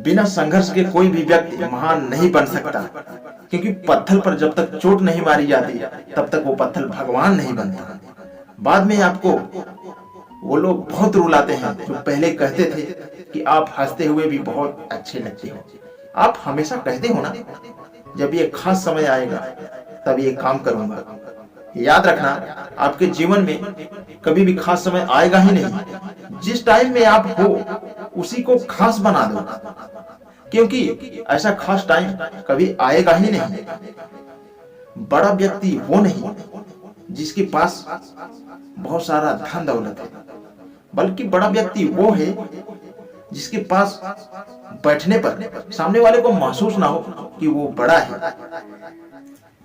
बिना संघर्ष के कोई भी व्यक्ति महान नहीं बन सकता, क्योंकि पत्थर पर जब तक चोट नहीं मारी जाती तब तक वो पत्थर भगवान नहीं बनता। बाद में आपको वो लोग बहुत रुलाते हैं जो पहले कहते थे कि आप हंसते हुए भी बहुत अच्छे लगते हो। आप हमेशा कहते हो ना, जब ये खास समय आएगा तब ये काम करूंगा। याद रखना, आपके जीवन में कभी भी खास समय आएगा ही नहीं। जिस टाइम में आप हो उसी को खास बना दो, क्योंकि ऐसा खास टाइम कभी आएगा ही नहीं। बड़ा व्यक्ति वो नहीं जिसके पास बहुत सारा धन दौलत है, बल्कि बड़ा व्यक्ति वो है जिसके पास बैठने पर सामने वाले को महसूस ना हो कि वो बड़ा है।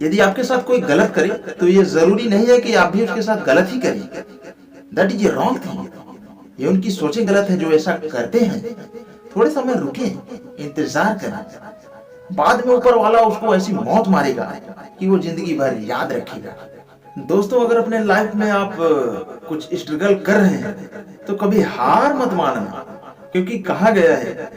यदि आपके साथ कोई गलत करे तो ये जरूरी नहीं है कि आप भी उसके साथ गलत ही करें। That is wrong thing. ये उनकी सोचें गलत है जो ऐसा करते हैं। थोड़े समय रुके, इंतजार करें, बाद में ऊपर वाला उसको ऐसी मौत मारेगा कि वो जिंदगी भर याद रखेगा। दोस्तों, अगर अपने लाइफ में आप कुछ स्ट्रगल कर रहे हैं तो कभी हार मत मानना, क्योंकि कहा गया है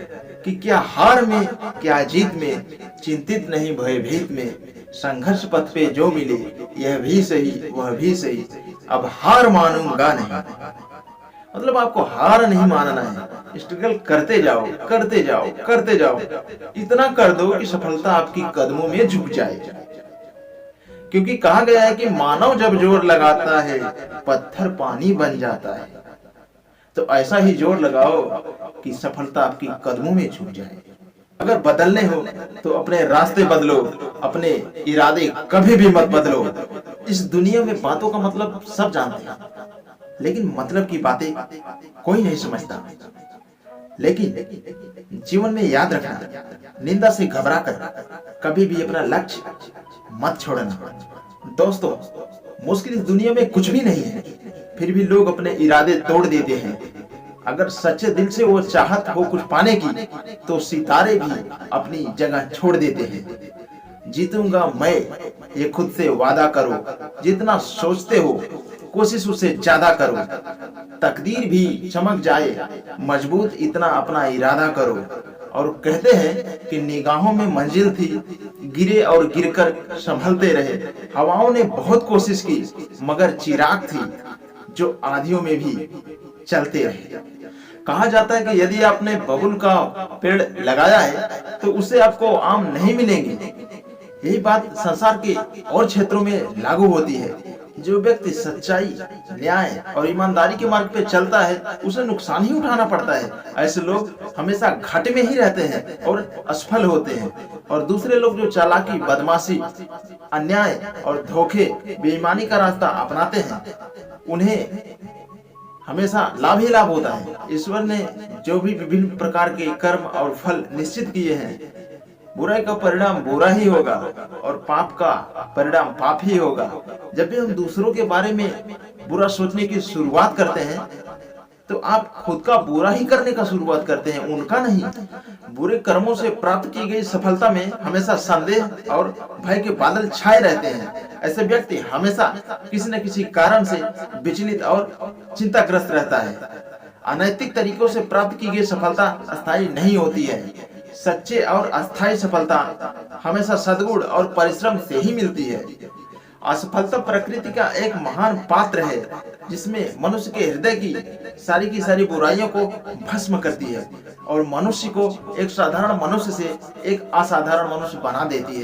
कि क्या हार में क्या जीत में, चिंतित नहीं भयभीत में, संघर्ष पथ पे जो मिले यह भी सही वह भी सही, अब हार मानूंगा नहीं। मतलब आपको हार नहीं मानना है, स्ट्रगल करते जाओ करते जाओ करते जाओ, इतना कर दो कि सफलता आपकी कदमों में झुक जाए। क्योंकि कहा गया है कि मानव जब जोर लगाता है पत्थर पानी बन जाता है। तो ऐसा ही जोर लगाओ कि सफलता आपकी कदमों में झुक जाए। अगर बदलने हो तो अपने रास्ते बदलो, अपने इरादे कभी भी मत बदलो। इस दुनिया में बातों का मतलब सब जानते हैं, लेकिन मतलब की बातें कोई नहीं समझता। लेकिन जीवन में याद रखना, निंदा से घबरा कर कभी भी अपना लक्ष्य मत छोड़ना। दोस्तों, मुश्किल इस दुनिया में कुछ भी नहीं है, फिर भी लोग अपने इरादे तोड़ देते हैं। अगर सच्चे दिल से वो चाहत हो कुछ पाने की तो सितारे भी अपनी जगह छोड़ देते हैं। जीतूंगा मैं, ये खुद से वादा करो, जितना सोचते हो कोशिश उससे ज्यादा करो। तकदीर भी चमक जाए मजबूत, इतना अपना इरादा करो। और कहते हैं कि निगाहों में मंजिल थी, गिरे और गिरकर संभलते रहे। हवाओं ने बहुत कोशिश की मगर चिराग थी जो आंधियों में भी चलते रहे। कहा जाता है कि यदि आपने बबुल का पेड़ लगाया है तो उससे आपको आम नहीं मिलेंगे। यही बात संसार के और क्षेत्रों में लागू होती है। जो व्यक्ति सच्चाई, न्याय और ईमानदारी के मार्ग पे चलता है उसे नुकसान ही उठाना पड़ता है। ऐसे लोग हमेशा घाटे में ही रहते हैं और असफल होते हैं। और दूसरे लोग जो चालाकी, बदमाशी, अन्याय और धोखे, बेईमानी का रास्ता अपनाते हैं उन्हें हमेशा लाभ ही लाभ होता है। ईश्वर ने जो भी विभिन्न प्रकार के कर्म और फल निश्चित किए हैं, बुराई का परिणाम बुरा ही होगा और पाप का परिणाम पाप ही होगा। जब भी हम दूसरों के बारे में बुरा सोचने की शुरुआत करते हैं तो आप खुद का बुरा ही करने का शुरुआत करते हैं, उनका नहीं। बुरे कर्मों से प्राप्त की गई सफलता में हमेशा संदेह और भय के बादल छाए रहते हैं। ऐसे व्यक्ति हमेशा किसी न किसी कारण से विचलित और चिंताग्रस्त रहता है। अनैतिक तरीकों से प्राप्त की गई सफलता अस्थायी नहीं होती है। सच्चे और अस्थायी सफलता हमेशा सद्गुण और परिश्रम से ही मिलती है। असफलता प्रकृति का एक महान पात्र है जिसमें मनुष्य के हृदय की सारी बुराइयों को भस्म करती है और मनुष्य को एक साधारण मनुष्य से एक असाधारण मनुष्य बना देती है।